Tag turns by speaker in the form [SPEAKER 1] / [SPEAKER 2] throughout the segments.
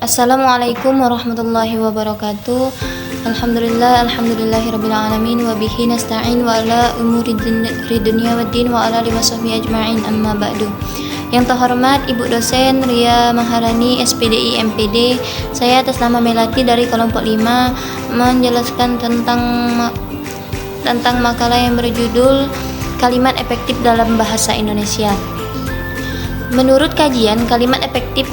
[SPEAKER 1] Assalamualaikum warahmatullahi wabarakatuh. Alhamdulillahirabbil alamin wa bihi nasta'in wa ala umuri dunya waddin wa ala alihi wasahbihi ajma'in, amma ba'du. Yang terhormat Ibu dosen Ria Maharani SPDI MPD, saya atas nama Melati dari kelompok 5 menjelaskan tentang makalah yang berjudul Kalimat Efektif dalam Bahasa Indonesia. Menurut kajian, kalimat efektif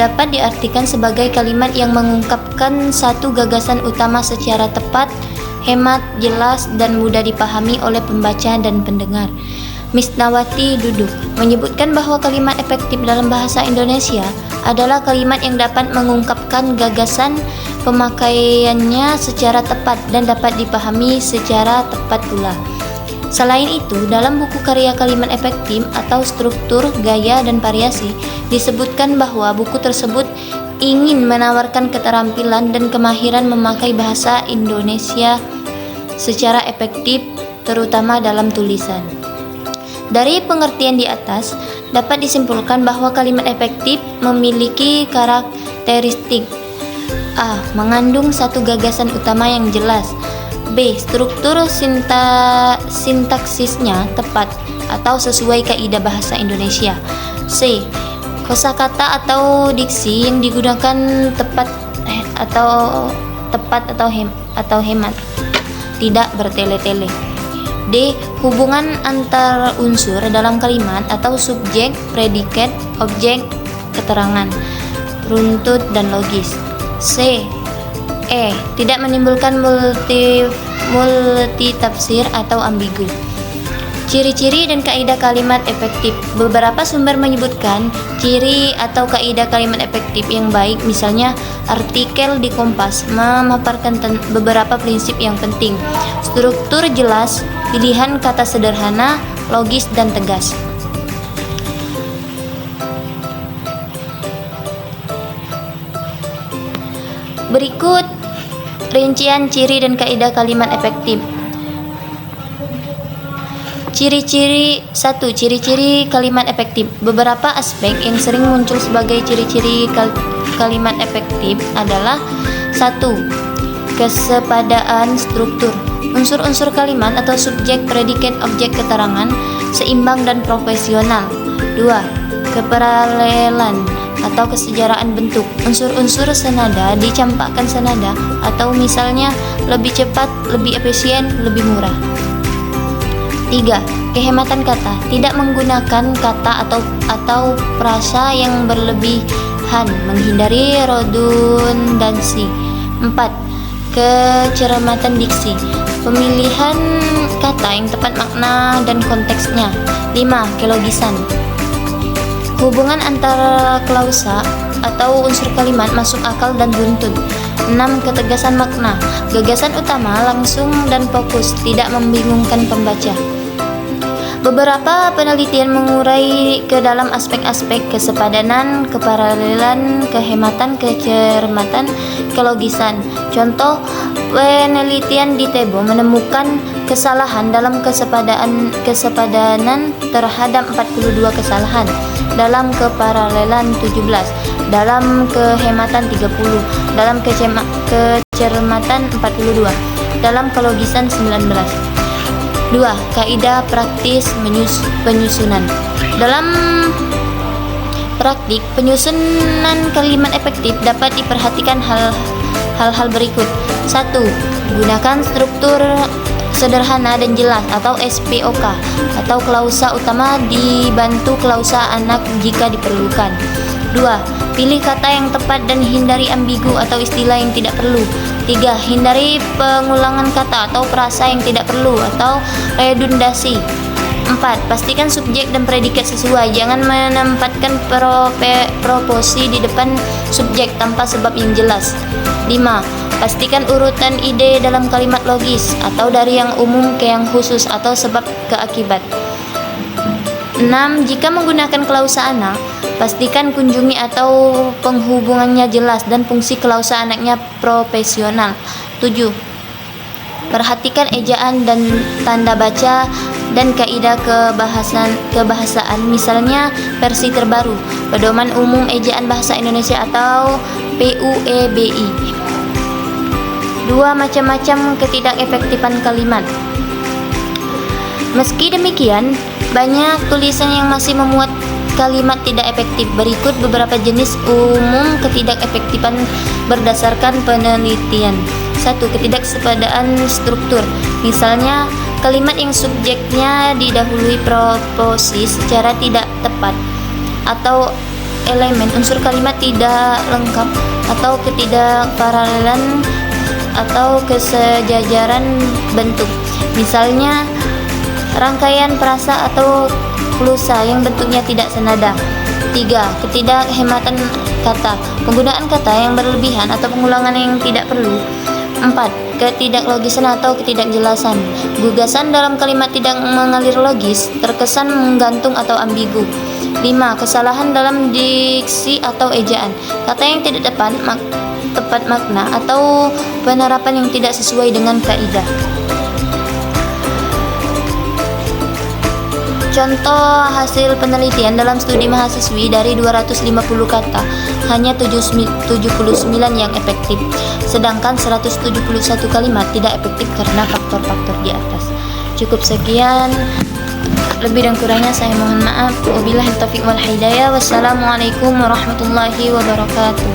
[SPEAKER 1] dapat diartikan sebagai kalimat yang mengungkapkan satu gagasan utama secara tepat, hemat, jelas, dan mudah dipahami oleh pembaca dan pendengar. Misnawati Duduk menyebutkan bahwa kalimat efektif dalam bahasa Indonesia adalah kalimat yang dapat mengungkapkan gagasan pemakaiannya secara tepat dan dapat dipahami secara tepat pula. Selain itu, dalam buku karya Kalimat Efektif atau Struktur, Gaya, dan Variasi, disebutkan bahwa buku tersebut ingin menawarkan keterampilan dan kemahiran memakai bahasa Indonesia secara efektif, terutama dalam tulisan. Dari pengertian di atas, dapat disimpulkan bahwa kalimat efektif memiliki karakteristik A. Mengandung satu gagasan utama yang jelas. B. Struktur sintaksisnya tepat atau sesuai kaidah bahasa Indonesia. C. Kosakata atau diksi yang digunakan tepat atau hemat, tidak bertele-tele. D. Hubungan antar unsur dalam kalimat atau subjek, predikat, objek, keterangan, runtut, dan logis. C. Tidak menimbulkan multi tafsir atau ambigu. Ciri-ciri dan kaidah kalimat efektif. Beberapa sumber menyebutkan ciri atau kaidah kalimat efektif yang baik, misalnya artikel di Kompas memaparkan beberapa prinsip yang penting. Struktur jelas, pilihan kata sederhana, logis, dan tegas. Berikut rincian ciri dan kaidah kalimat efektif. Ciri-ciri 1. Ciri-ciri kalimat efektif. Beberapa aspek yang sering muncul sebagai ciri-ciri kalimat efektif adalah 1. Kesepadaan struktur. Unsur-unsur kalimat atau subjek, predikat, objek, keterangan seimbang dan profesional. 2. Keparalelan atau kesejaraan bentuk. Unsur-unsur senada dicampakkan senada atau misalnya lebih cepat, lebih efisien, lebih murah. 3. Kehematan kata. Tidak menggunakan kata atau frasa yang berlebihan, menghindari redundansi. 4. Kecermatan diksi. Pemilihan kata yang tepat makna dan konteksnya. 5. Kelogisan. Hubungan antara klausa atau unsur kalimat masuk akal dan buntut. 6. Ketegasan makna. Gagasan utama langsung dan fokus, tidak membingungkan pembaca. Beberapa penelitian mengurai ke dalam aspek-aspek kesepadanan, keparalelan, kehematan, kecermatan, kelogisan. Contoh, penelitian di Tebo menemukan kesalahan dalam kesepadanan terhadap 42 kesalahan, dalam keparalelan 17, dalam kehematan 30, dalam kecermatan 42, dalam kelogisan 19. 2. Kaidah praktis penyusunan. Dalam praktik penyusunan kalimat efektif dapat diperhatikan hal-hal berikut. 1. Gunakan struktur sederhana dan jelas atau SPOK atau klausa utama dibantu klausa anak jika diperlukan. 2. Pilih kata yang tepat dan hindari ambigu atau istilah yang tidak perlu. 3. Hindari pengulangan kata atau frasa yang tidak perlu atau redundasi. 4. Pastikan subjek dan predikat sesuai. Jangan menempatkan proposi di depan subjek tanpa sebab yang jelas. 5. Pastikan urutan ide dalam kalimat logis atau dari yang umum ke yang khusus atau sebab ke akibat. 6. Jika menggunakan klausa anak, pastikan kunjungi atau penghubungannya jelas dan fungsi klausa anaknya profesional. 7. Perhatikan ejaan dan tanda baca dan kaidah kebahasaan, misalnya versi terbaru, Pedoman Umum Ejaan Bahasa Indonesia atau PUEBI. 2. Macam-macam ketidakefektifan kalimat. Meski demikian, banyak tulisan yang masih memuat kalimat tidak efektif. Berikut beberapa jenis umum ketidakefektifan berdasarkan penelitian. 1. Ketidaksepadaan struktur. Misalnya, kalimat yang subjeknya didahului proposi secara tidak tepat, atau elemen unsur kalimat tidak lengkap, atau ketidakparalelan atau kesejajaran bentuk. Misalnya, rangkaian frasa atau klusa yang bentuknya tidak senada. 3. Ketidakhematan kata. Penggunaan kata yang berlebihan atau pengulangan yang tidak perlu. 4. Ketidaklogisan atau ketidakjelasan. Gugasan dalam kalimat tidak mengalir logis, terkesan menggantung atau ambigu. 5. Kesalahan dalam diksi atau ejaan. Kata yang tidak tepat makna atau penerapan yang tidak sesuai dengan kaidah. Contoh hasil penelitian dalam studi mahasiswi, dari 250 kata, hanya 79 yang efektif, sedangkan 171 kalimat tidak efektif karena faktor-faktor di atas. Cukup sekian, lebih dan kurangnya saya mohon maaf. Wabillahi taufiq wal hidayah. Wassalamualaikum warahmatullahi wabarakatuh.